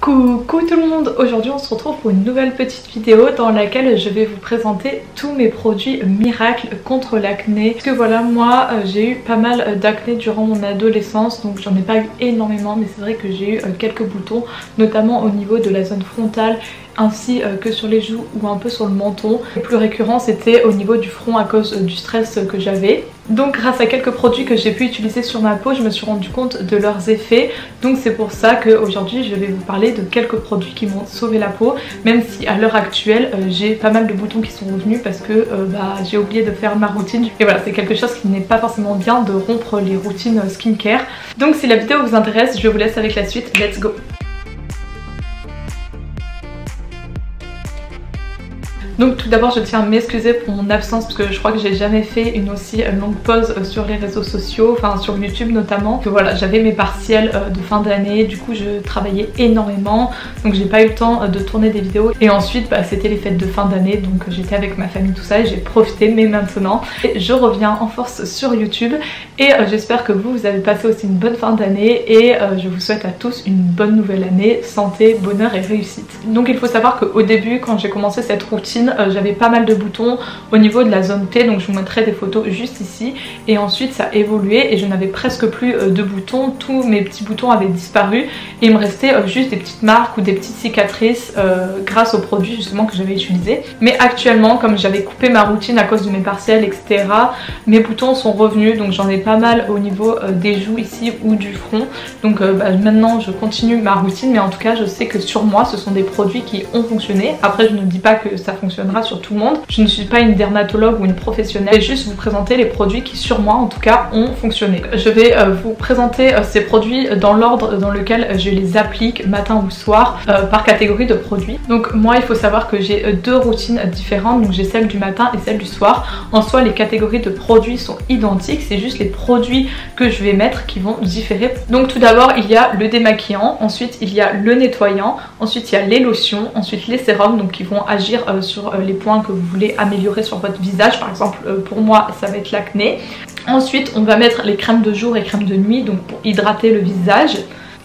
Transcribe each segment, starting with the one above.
Coucou tout le monde, aujourd'hui on se retrouve pour une nouvelle petite vidéo dans laquelle je vais vous présenter tous mes produits miracles contre l'acné. Parce que voilà, moi j'ai eu pas mal d'acné durant mon adolescence, donc j'en ai pas eu énormément, mais c'est vrai que j'ai eu quelques boutons, notamment au niveau de la zone frontale ainsi que sur les joues ou un peu sur le menton. Le plus récurrent c'était au niveau du front à cause du stress que j'avais. Donc grâce à quelques produits que j'ai pu utiliser sur ma peau, je me suis rendu compte de leurs effets. Donc c'est pour ça qu'aujourd'hui je vais vous parler de quelques produits qui m'ont sauvé la peau. Même si à l'heure actuelle j'ai pas mal de boutons qui sont revenus parce que j'ai oublié de faire ma routine. Et voilà, c'est quelque chose qui n'est pas forcément bien de rompre les routines skincare. Donc si la vidéo vous intéresse, je vous laisse avec la suite. Let's go! Donc tout d'abord je tiens à m'excuser pour mon absence parce que je crois que j'ai jamais fait une aussi longue pause sur les réseaux sociaux, enfin sur YouTube notamment. Que voilà, j'avais mes partiels de fin d'année, du coup je travaillais énormément, donc j'ai pas eu le temps de tourner des vidéos. Et ensuite c'était les fêtes de fin d'année, donc j'étais avec ma famille tout ça et j'ai profité. Mais maintenant je reviens en force sur YouTube et j'espère que vous avez passé aussi une bonne fin d'année et je vous souhaite à tous une bonne nouvelle année, santé, bonheur et réussite. Donc il faut savoir qu'au début quand j'ai commencé cette routine, j'avais pas mal de boutons au niveau de la zone T, donc je vous montrerai des photos juste ici. Et ensuite ça a évolué et je n'avais presque plus de boutons, tous mes petits boutons avaient disparu et il me restait juste des petites marques ou des petites cicatrices grâce aux produits justement que j'avais utilisés. Mais actuellement, comme j'avais coupé ma routine à cause de mes partiels etc, mes boutons sont revenus, donc j'en ai pas mal au niveau des joues ici ou du front. Donc maintenant je continue ma routine, mais en tout cas je sais que sur moi ce sont des produits qui ont fonctionné. Après je ne dis pas que ça fonctionne sur tout le monde, je ne suis pas une dermatologue ou une professionnelle, je vais juste vous présenter les produits qui sur moi en tout cas ont fonctionné. Je vais vous présenter ces produits dans l'ordre dans lequel je les applique matin ou soir par catégorie de produits. Donc moi il faut savoir que j'ai deux routines différentes, donc j'ai celle du matin et celle du soir. En soi les catégories de produits sont identiques, c'est juste les produits que je vais mettre qui vont différer. Donc tout d'abord il y a le démaquillant, ensuite il y a le nettoyant, ensuite il y a les lotions, ensuite les sérums donc qui vont agir sur les points que vous voulez améliorer sur votre visage. Par exemple pour moi ça va être l'acné. Ensuite on va mettre les crèmes de jour et crèmes de nuit, donc pour hydrater le visage.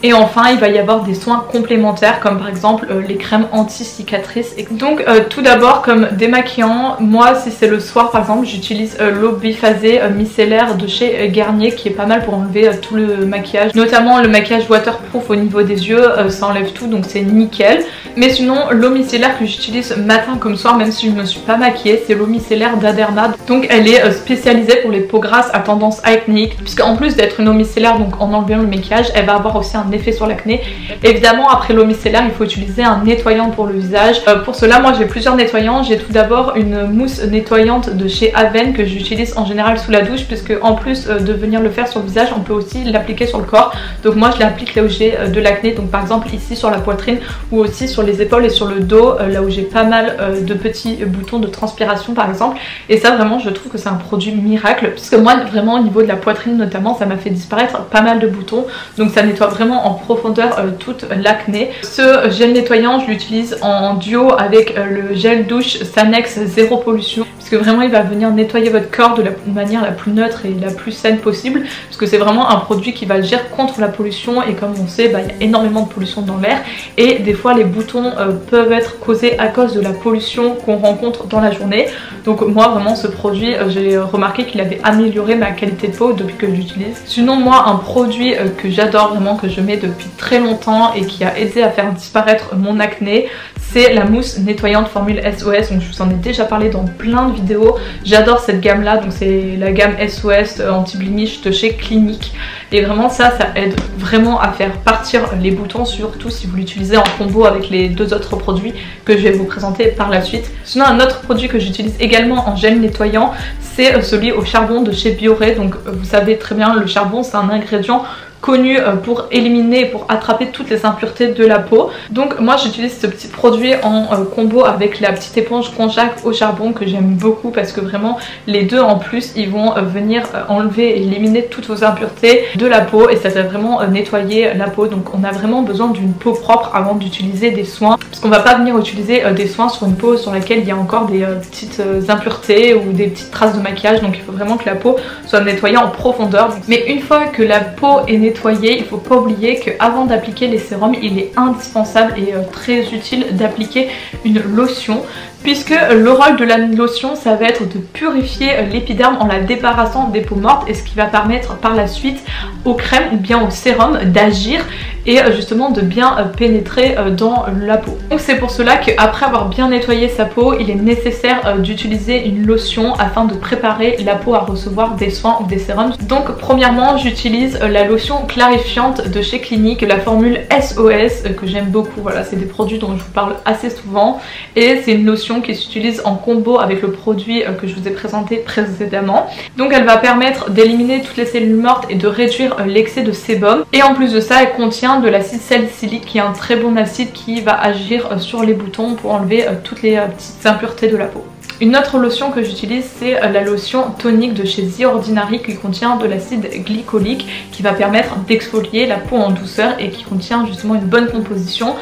Et enfin il va y avoir des soins complémentaires comme par exemple les crèmes anti-cicatrices. Donc tout d'abord comme démaquillant, moi si c'est le soir par exemple j'utilise l'eau biphasée micellaire de chez Garnier qui est pas mal pour enlever tout le maquillage, notamment le maquillage waterproof au niveau des yeux, ça enlève tout donc c'est nickel. Mais sinon l'eau micellaire que j'utilise matin comme soir même si je ne me suis pas maquillée, c'est l'eau micellaire d'Aderna. Donc elle est spécialisée pour les peaux grasses à tendance acnéique, puisque en plus d'être une eau micellaire donc en enlevant le maquillage elle va avoir aussi un effet sur l'acné. Évidemment après l'eau micellaire il faut utiliser un nettoyant pour le visage. Pour cela moi j'ai plusieurs nettoyants. J'ai tout d'abord une mousse nettoyante de chez Aven que j'utilise en général sous la douche, puisque en plus de venir le faire sur le visage on peut aussi l'appliquer sur le corps. Donc moi je l'applique là où j'ai de l'acné, donc par exemple ici sur la poitrine ou aussi sur les épaules et sur le dos là où j'ai pas mal de petits boutons de transpiration par exemple. Et ça vraiment je trouve que c'est un produit miracle, puisque moi vraiment au niveau de la poitrine notamment ça m'a fait disparaître pas mal de boutons, donc ça nettoie vraiment en profondeur toute l'acné. Ce gel nettoyant je l'utilise en duo avec le gel douche Sanex Zéro Pollution, puisque vraiment il va venir nettoyer votre corps de la manière la plus neutre et la plus saine possible, puisque c'est vraiment un produit qui va agir contre la pollution. Et comme on sait il y a énormément de pollution dans l'air et des fois les boutons peuvent être causés à cause de la pollution qu'on rencontre dans la journée. Donc moi vraiment ce produit j'ai remarqué qu'il avait amélioré ma qualité de peau depuis que je l'utilise. Sinon moi un produit que j'adore vraiment, que je mets depuis très longtemps et qui a aidé à faire disparaître mon acné, c'est la mousse nettoyante formule SOS. Donc je vous en ai déjà parlé dans plein de vidéos. J'adore cette gamme là, donc c'est la gamme SOS anti-blemish de chez Clinique. Et vraiment ça aide vraiment à faire partir les boutons, surtout si vous l'utilisez en combo avec les deux autres produits que je vais vous présenter par la suite. Sinon un autre produit que j'utilise également en gel nettoyant, c'est celui au charbon de chez Bioré. Donc vous savez très bien, le charbon c'est un ingrédient connu pour éliminer et pour attraper toutes les impuretés de la peau. Donc moi j'utilise ce petit produit en combo avec la petite éponge Conjac au charbon que j'aime beaucoup, parce que vraiment les deux en plus ils vont venir enlever et éliminer toutes vos impuretés de la peau et ça va vraiment nettoyer la peau. Donc on a vraiment besoin d'une peau propre avant d'utiliser des soins, parce qu'on va pas venir utiliser des soins sur une peau sur laquelle il y a encore des petites impuretés ou des petites traces de maquillage. Donc il faut vraiment que la peau soit nettoyée en profondeur. Mais une fois que la peau est nettoyée, nettoyer, il ne faut pas oublier qu'avant d'appliquer les sérums, il est indispensable et très utile d'appliquer une lotion, puisque le rôle de la lotion, ça va être de purifier l'épiderme en la débarrassant des peaux mortes, et ce qui va permettre par la suite aux crèmes ou bien au sérum d'agir et justement de bien pénétrer dans la peau. Donc c'est pour cela qu'après avoir bien nettoyé sa peau, il est nécessaire d'utiliser une lotion afin de préparer la peau à recevoir des soins ou des sérums. Donc premièrement, j'utilise la lotion clarifiante de chez Clinique, la formule SOS que j'aime beaucoup. Voilà, c'est des produits dont je vous parle assez souvent et c'est une lotion qui s'utilise en combo avec le produit que je vous ai présenté précédemment. Donc elle va permettre d'éliminer toutes les cellules mortes et de réduire l'excès de sébum, et en plus de ça elle contient de l'acide salicylique qui est un très bon acide qui va agir sur les boutons pour enlever toutes les petites impuretés de la peau. Une autre lotion que j'utilise, c'est la lotion tonique de chez The Ordinary qui contient de l'acide glycolique qui va permettre d'exfolier la peau en douceur et qui contient justement une bonne composition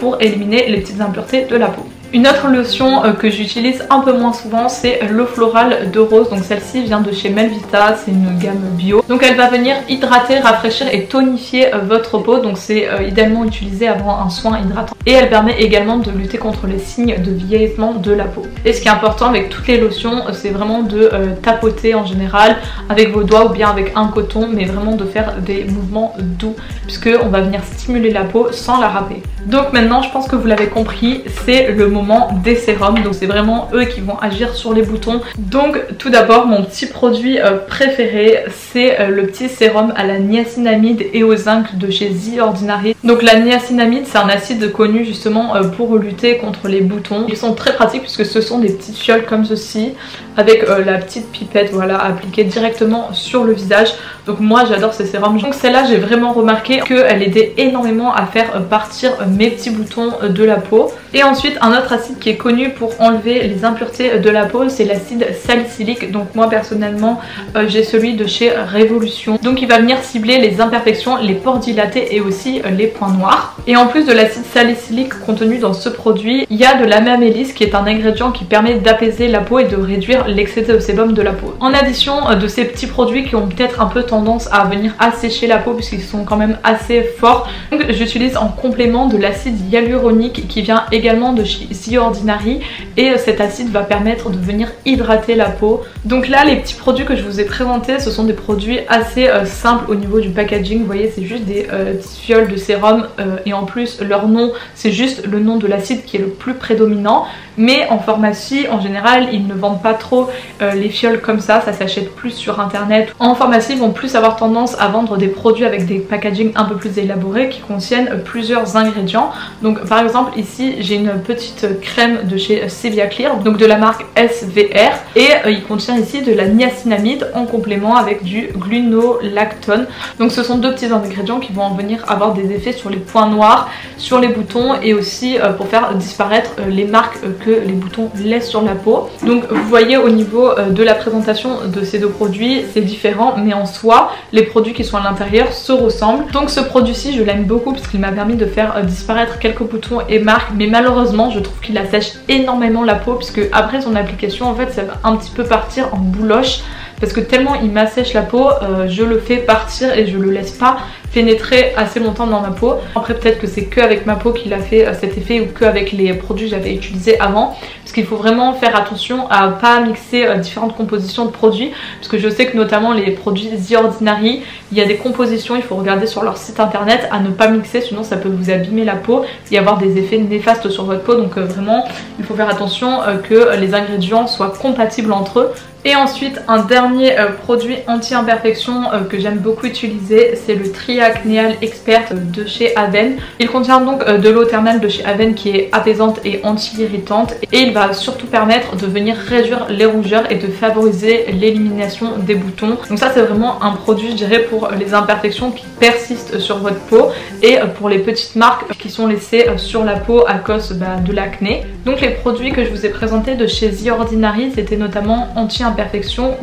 pour éliminer les petites impuretés de la peau. Une autre lotion que j'utilise un peu moins souvent, c'est l'eau florale de rose. Donc celle-ci vient de chez Melvita, c'est une gamme bio. Donc elle va venir hydrater, rafraîchir et tonifier votre peau. Donc c'est idéalement utilisé avant un soin hydratant. Et elle permet également de lutter contre les signes de vieillissement de la peau. Et ce qui est important avec toutes les lotions, c'est vraiment de tapoter en général avec vos doigts ou bien avec un coton, mais vraiment de faire des mouvements doux puisque on va venir stimuler la peau sans la râper. Donc maintenant je pense que vous l'avez compris, c'est le moment des sérums, donc c'est vraiment eux qui vont agir sur les boutons. Donc tout d'abord mon petit produit préféré, c'est le petit sérum à la niacinamide et au zinc de chez The Ordinary. Donc la niacinamide, c'est un acide connu justement pour lutter contre les boutons. Ils sont très pratiques puisque ce sont des petites fioles comme ceci avec la petite pipette, voilà, appliquée directement sur le visage. Donc moi j'adore ces sérums. Donc celle-là, j'ai vraiment remarqué qu'elle aidait énormément à faire partir mes petits boutons de la peau. Et ensuite un autre acide qui est connu pour enlever les impuretés de la peau, c'est l'acide salicylique. Donc moi personnellement j'ai celui de chez Révolution. Donc il va venir cibler les imperfections, les pores dilatés et aussi les points noirs. Et en plus de l'acide salicylique contenu dans ce produit, il y a de l'amamélis qui est un ingrédient qui permet d'apaiser la peau et de réduire l'excès de sébum de la peau. En addition de ces petits produits qui ont peut-être un peu tendance à venir assécher la peau puisqu'ils sont quand même assez forts, donc j'utilise en complément de l'acide hyaluronique qui vient également de chez The Ordinary, et cet acide va permettre de venir hydrater la peau. Donc là les petits produits que je vous ai présentés, ce sont des produits assez simples au niveau du packaging. Vous voyez, c'est juste des petites fioles de sérum et en plus leur nom, c'est juste le nom de l'acide qui est le plus prédominant. Mais en pharmacie en général ils ne vendent pas trop les fioles comme ça s'achète plus sur internet. En pharmacie ils vont plus avoir tendance à vendre des produits avec des packaging un peu plus élaborés qui contiennent plusieurs ingrédients. Donc par exemple ici j'ai une petite crème de chez Sevia Clear, donc de la marque SVR, et il contient ici de la niacinamide en complément avec du glunolactone. Donc ce sont deux petits ingrédients qui vont venir avoir des effets sur les points noirs, sur les boutons et aussi pour faire disparaître les marques que les boutons laissent sur la peau. Donc vous voyez au niveau de la présentation de ces deux produits, c'est différent, mais en soi les produits qui sont à l'intérieur se ressemblent. Donc ce produit-ci je l'aime beaucoup parce qu'il m'a permis de faire disparaître quelques boutons et marques, mais malheureusement je trouve qu'il assèche énormément la peau puisque après son application en fait ça va un petit peu partir en bouloche parce que tellement il m'assèche la peau, je le fais partir et je le laisse pas pénétrer assez longtemps dans ma peau. Après peut-être que c'est que avec ma peau qu'il a fait cet effet ou que avec les produits que j'avais utilisés avant, parce qu'il faut vraiment faire attention à pas mixer différentes compositions de produits, parce que je sais que notamment les produits The Ordinary, il y a des compositions, il faut regarder sur leur site internet, à ne pas mixer sinon ça peut vous abîmer la peau et avoir des effets néfastes sur votre peau. Donc vraiment il faut faire attention que les ingrédients soient compatibles entre eux. Et ensuite un dernier produit anti-imperfection que j'aime beaucoup utiliser, c'est le Triacneal Expert de chez Aven. Il contient donc de l'eau thermale de chez Aven qui est apaisante et anti-irritante, et il va surtout permettre de venir réduire les rougeurs et de favoriser l'élimination des boutons. Donc ça c'est vraiment un produit je dirais pour les imperfections qui persistent sur votre peau et pour les petites marques qui sont laissées sur la peau à cause de l'acné. Donc les produits que je vous ai présentés de chez The Ordinary, c'était notamment anti-imperfection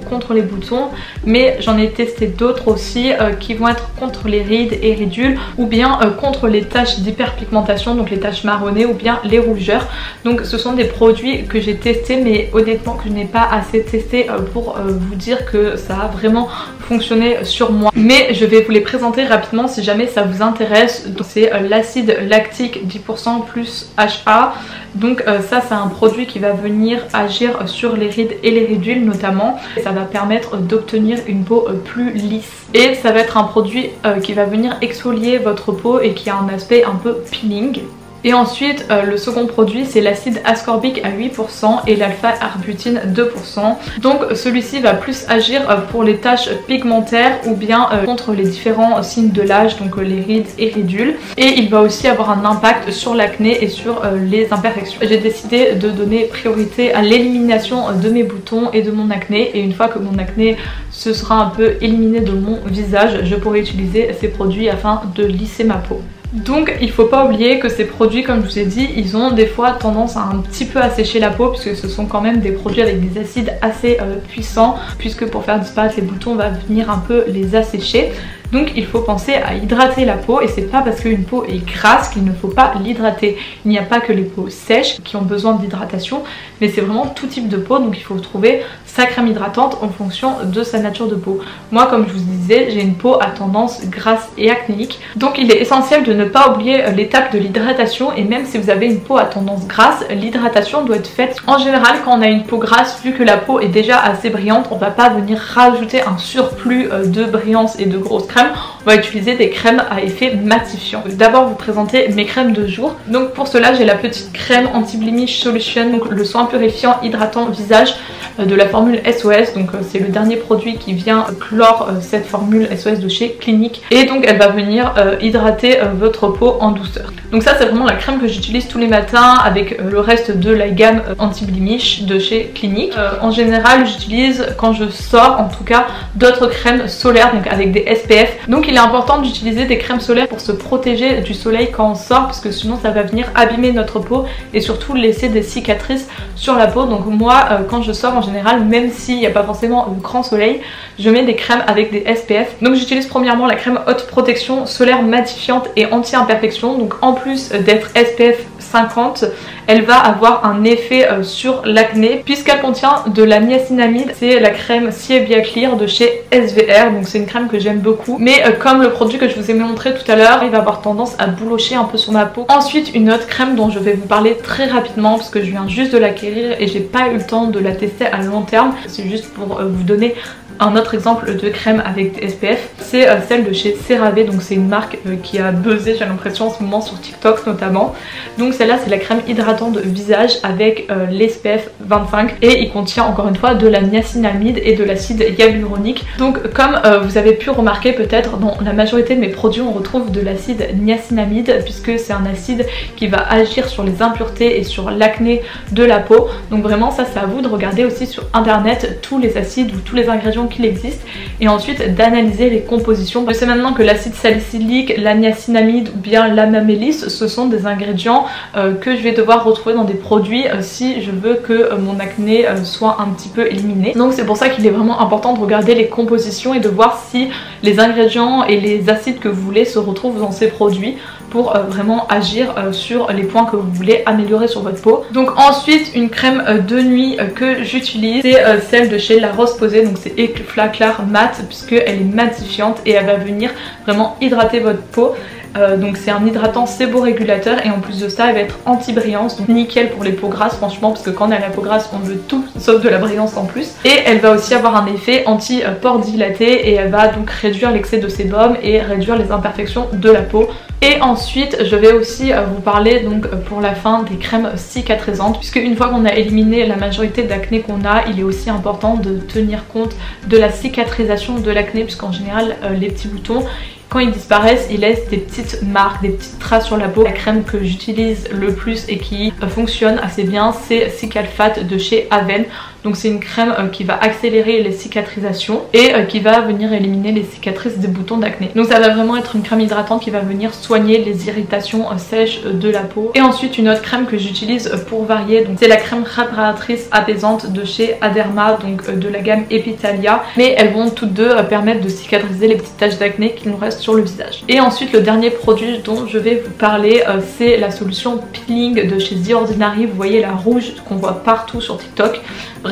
contre les boutons, mais j'en ai testé d'autres aussi qui vont être contre les rides et ridules ou bien contre les taches d'hyperpigmentation, donc les taches marronnées ou bien les rougeurs. Donc ce sont des produits que j'ai testés mais honnêtement que je n'ai pas assez testé pour vous dire que ça a vraiment fonctionné sur moi, mais je vais vous les présenter rapidement si jamais ça vous intéresse. Donc c'est l'acide lactique 10% plus HA. Donc ça c'est un produit qui va venir agir sur les rides et les ridules notamment. Ça va permettre d'obtenir une peau plus lisse. Et ça va être un produit qui va venir exfolier votre peau et qui a un aspect un peu peeling. Et ensuite le second produit c'est l'acide ascorbique à 8% et l'alpha-arbutin 2%. Donc celui-ci va plus agir pour les taches pigmentaires ou bien contre les différents signes de l'âge, donc les rides et ridules. Et il va aussi avoir un impact sur l'acné et sur les imperfections. J'ai décidé de donner priorité à l'élimination de mes boutons et de mon acné, et une fois que mon acné se sera un peu éliminé de mon visage, je pourrai utiliser ces produits afin de lisser ma peau. Donc il faut pas oublier que ces produits, comme je vous ai dit, ils ont des fois tendance à un petit peu assécher la peau, puisque ce sont quand même des produits avec des acides assez puissants, puisque pour faire disparaître les boutons on va venir un peu les assécher. Donc il faut penser à hydrater la peau, et c'est pas parce qu'une peau est grasse qu'il ne faut pas l'hydrater. Il n'y a pas que les peaux sèches qui ont besoin d'hydratation, mais c'est vraiment tout type de peau, donc il faut trouver sa crème hydratante en fonction de sa nature de peau. Moi, comme je vous disais, j'ai une peau à tendance grasse et acnéique, donc il est essentiel de ne pas oublier l'étape de l'hydratation. Et même si vous avez une peau à tendance grasse, l'hydratation doit être faite. En général, quand on a une peau grasse, vu que la peau est déjà assez brillante, on va pas venir rajouter un surplus de brillance et de grosses crèmes. On va utiliser des crèmes à effet matifiant. D'abord vous présenter mes crèmes de jour. Donc pour cela j'ai la petite crème anti-blemish solution, donc le soin purifiant hydratant visage de la formule SOS. Donc c'est le dernier produit qui vient clore cette formule SOS de chez Clinique, et donc elle va venir hydrater votre peau en douceur. Donc ça c'est vraiment la crème que j'utilise tous les matins avec le reste de la gamme anti-blemish de chez Clinique. En général j'utilise, quand je sors en tout cas, d'autres crèmes solaires, donc avec des SPF. Donc il est important d'utiliser des crèmes solaires pour se protéger du soleil quand on sort, parce que sinon ça va venir abîmer notre peau et surtout laisser des cicatrices sur la peau. Donc moi quand je sors en général, même s'il n'y a pas forcément un grand soleil, je mets des crèmes avec des SPF. Donc j'utilise premièrement la crème haute protection solaire matifiante et anti-imperfection. Donc en plus d'être SPF 50, elle va avoir un effet sur l'acné puisqu'elle contient de la niacinamide. C'est la crème Ciebia Clear de chez SVR, donc c'est une crème que j'aime beaucoup, mais comme le produit que je vous ai montré tout à l'heure, il va avoir tendance à boulocher un peu sur ma peau. Ensuite une autre crème dont je vais vous parler très rapidement parce que je viens juste de l'acquérir et j'ai pas eu le temps de la tester à long terme, c'est juste pour vous donner un autre exemple de crème avec des SPF, c'est celle de chez CeraVe. Donc c'est une marque qui a buzzé, j'ai l'impression, en ce moment sur TikTok notamment. Donc celle-là c'est la crème hydratante de visage avec l'SPF 25, et il contient encore une fois de la niacinamide et de l'acide hyaluronique. Donc comme vous avez pu remarquer peut-être, dans la majorité de mes produits on retrouve de l'acide niacinamide, puisque c'est un acide qui va agir sur les impuretés et sur l'acné de la peau. Donc vraiment ça c'est à vous de regarder aussi sur internet tous les acides ou tous les ingrédients qu'il existe, et ensuite d'analyser les compositions. Je sais maintenant que l'acide salicylique, la niacinamide ou bien l'amamélis, ce sont des ingrédients que je vais devoir retrouver dans des produits si je veux que mon acné soit un petit peu éliminé. Donc c'est pour ça qu'il est vraiment important de regarder les compositions et de voir si les ingrédients et les acides que vous voulez se retrouvent dans ces produits pour vraiment agir sur les points que vous voulez améliorer sur votre peau. Donc ensuite une crème de nuit que j'utilise, c'est celle de chez La Roche-Posay, donc c'est Éclat Clair Mat, puisque elle est matifiante et elle va venir vraiment hydrater votre peau. Donc c'est un hydratant séborégulateur, et en plus de ça elle va être anti-brillance, donc nickel pour les peaux grasses franchement, parce que quand on a la peau grasse on veut tout sauf de la brillance en plus. Et elle va aussi avoir un effet anti-pores dilaté, et elle va donc réduire l'excès de sébum et réduire les imperfections de la peau. Et ensuite je vais aussi vous parler donc pour la fin des crèmes cicatrisantes, puisque une fois qu'on a éliminé la majorité d'acné qu'on a, il est aussi important de tenir compte de la cicatrisation de l'acné, puisqu'en général les petits boutons, quand ils disparaissent, ils laissent des petites marques, des petites traces sur la peau. La crème que j'utilise le plus et qui fonctionne assez bien, c'est Cicalfate de chez Aven. Donc c'est une crème qui va accélérer les cicatrisations et qui va venir éliminer les cicatrices des boutons d'acné. Donc ça va vraiment être une crème hydratante qui va venir soigner les irritations sèches de la peau. Et ensuite une autre crème que j'utilise pour varier, donc c'est la crème réparatrice apaisante de chez Aderma, donc de la gamme Epitalia. Mais elles vont toutes deux permettre de cicatriser les petites taches d'acné qui nous restent sur le visage. Et ensuite le dernier produit dont je vais vous parler, c'est la solution peeling de chez The Ordinary. Vous voyez la rouge qu'on voit partout sur TikTok.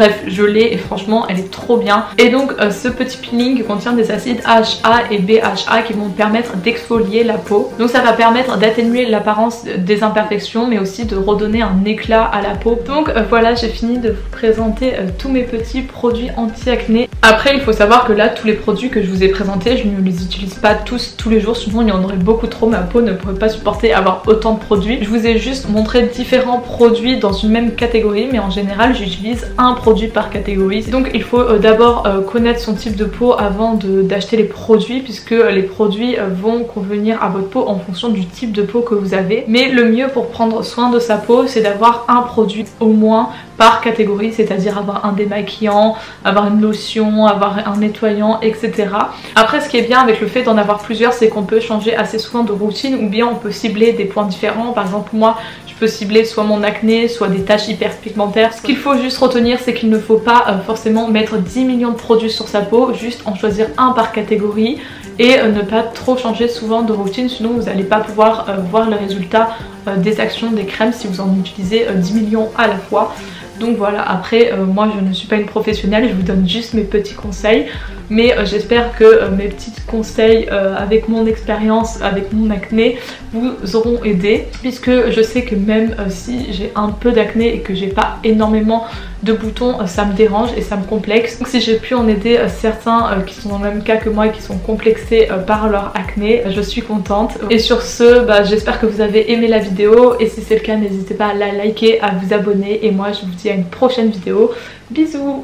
Bref, je l'ai et franchement elle est trop bien. Et donc ce petit peeling contient des acides AHA et BHA qui vont permettre d'exfolier la peau. Donc ça va permettre d'atténuer l'apparence des imperfections mais aussi de redonner un éclat à la peau. Donc voilà, j'ai fini de vous présenter tous mes petits produits anti-acné. Après il faut savoir que là tous les produits que je vous ai présentés, je ne les utilise pas tous les jours, sinon il y en aurait beaucoup trop, ma peau ne pourrait pas supporter avoir autant de produits. Je vous ai juste montré différents produits dans une même catégorie, mais en général j'utilise un produit par catégorie. Donc il faut d'abord connaître son type de peau avant d'acheter les produits, puisque les produits vont convenir à votre peau en fonction du type de peau que vous avez. Mais le mieux pour prendre soin de sa peau, c'est d'avoir un produit au moins par catégorie, c'est-à-dire avoir un démaquillant, avoir une lotion, avoir un nettoyant, etc. Après ce qui est bien avec le fait d'en avoir plusieurs, c'est qu'on peut changer assez souvent de routine, ou bien on peut cibler des points différents. Par exemple moi je peux cibler soit mon acné, soit des taches hyperpigmentaires. Ce qu'il faut juste retenir, c'est qu'il ne faut pas forcément mettre 10 millions de produits sur sa peau, juste en choisir un par catégorie et ne pas trop changer souvent de routine, sinon vous n'allez pas pouvoir voir le résultat des actions des crèmes si vous en utilisez 10 millions à la fois. Donc voilà, après moi je ne suis pas une professionnelle, je vous donne juste mes petits conseils, mais j'espère que mes petits conseils avec mon expérience, avec mon acné, vous auront aidé, puisque je sais que même si j'ai un peu d'acné et que j'ai pas énormément de boutons, ça me dérange et ça me complexe. Donc si j'ai pu en aider certains qui sont dans le même cas que moi et qui sont complexés par leur acné, je suis contente. Et sur ce, j'espère que vous avez aimé la vidéo, et si c'est le cas, n'hésitez pas à la liker, à vous abonner, et moi je vous dis à une prochaine vidéo. Bisous!